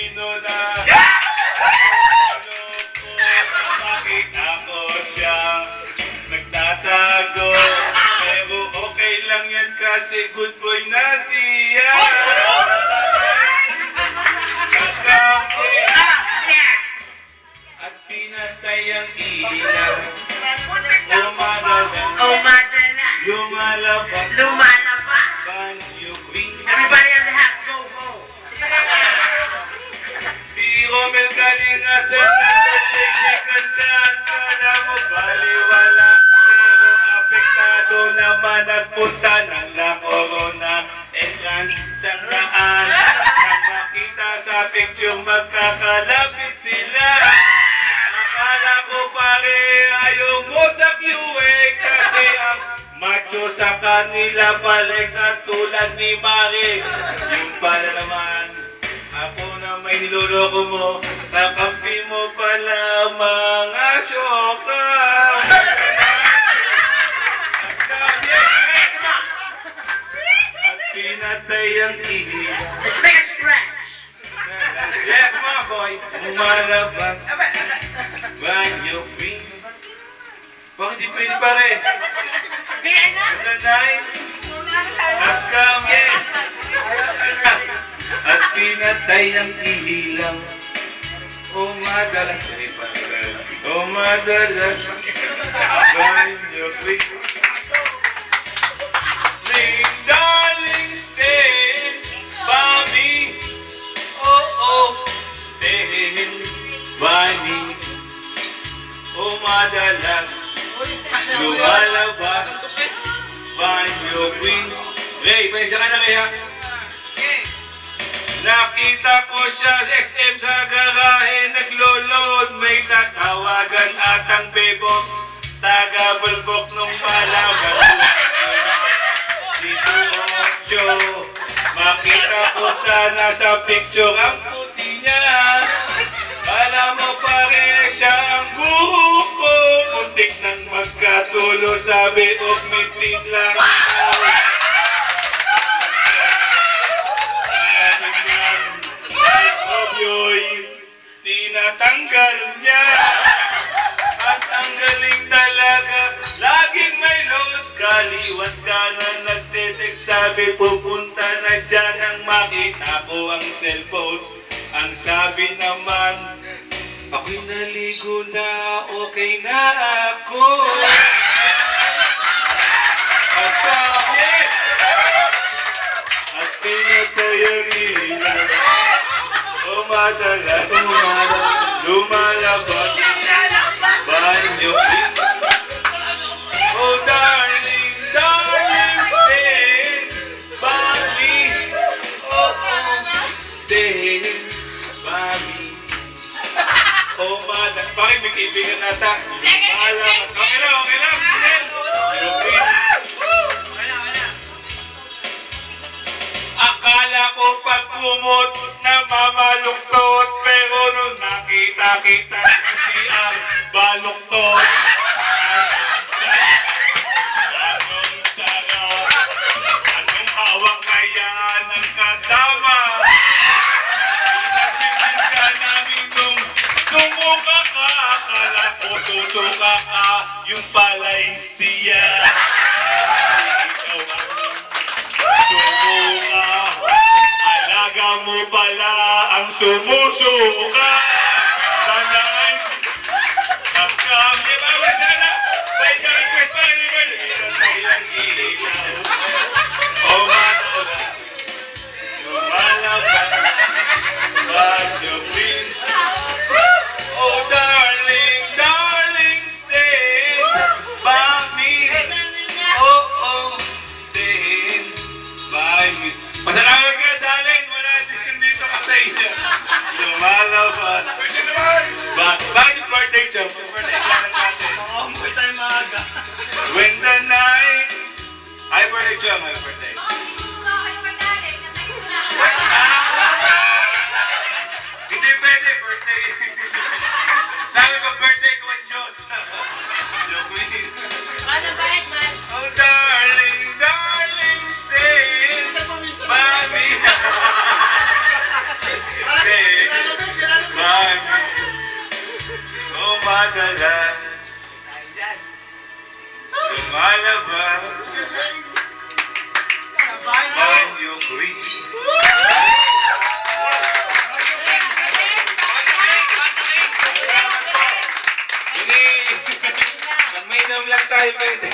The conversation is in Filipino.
sino na ano ko nang makita ko siya nagtatago. Pero okay lang yan kasi good boy na siya. At pinatay ang ilaw. Lumalabas. Banyo Queen. Everybody in the house, go home. Si Romel Kalinga sa birthday niya kantaan. Kala mo baliwala. Pero apektado naman nagpunta ng La Corona entrance sa saan. Nang makita sa picture magkakalapit sila. Akala ko pare ayaw mo sa QA kasi ang macho sa kanila pala katulad ni Mari. Yung pala naman, ako na may niloloko mo, kakampi mo pala mga syoka. At pinatay ang ilaw. Let's make a scratch. Yeah, come on boy. Lumalabas. Banyo Queen. Bakit di pwede pa rin? The night has come, yeah. At pinatay ang ilaw. O madalas, o madalas, Banyo Queen. Ring, darling, stay by me. Oh, oh, stay by me. O madalas, lumalabas, Banyo Queen. Ray, paisa ka na kaya? Nakita ko siya sa SM sa garahe, naglolod, may tatawagan atang bebok, taga-bulbok nung palaban. Dito Ocho, makita ko sana sa picture ang puti niya. Alam mo pare, siya ang guru ko, muntik nang magkatulo, sabi of meeting lang. Obyo'y tinatanggal niya. At ang galing talaga, laging may load. Kaliwat ka na nagtetext, sabi pupunta na dyan ang makita ko ang cellphone. Ang sabi naman, ako'y naligo na, okay na ako. At sabi, at pinatay ang ilaw. Madalas, lumalabas, Banyo Queen. Oh darling, darling, stay by me. Oh, oh, stay by me. Oh madalas, bakit may kaibigan nata? Okay lang, okay lang. Akala ko pag kumot na mamaluktot, pero nung nakita-kita kasi ang baluktot. Anong sarap, anong hawak kaya ng kasama? Pinagbitin ka namin nung sumuka ka, akala ko susuka ka, yung pala'y siya. Ikaw ang sumuka, alaga mo pala ang sumusuka. Tandaan, kapkam, di ba ba sana? Sa isang request pa rin naman, hinatay ang ilaw. O madalas, lumalabas, Banyo Queen. Oh darling, darling, stay by me. Oh, oh, stay by me. Pasalamat ka, darling. Wala din dito ka sa iyo. Lumalabas. Bakit yung birthday job? Birthday ka ng natin. Makampoy tayo maaga. When the night... Ay, birthday job. Ay, birthday. Hindi pwede, birthday. Sabi ko, birthday ko ang Diyos. Joking. Oh, darling, darling, stay by me. Okay. madalas lumalabas Banyo Queen. Mag-mainom lang tayo pwede.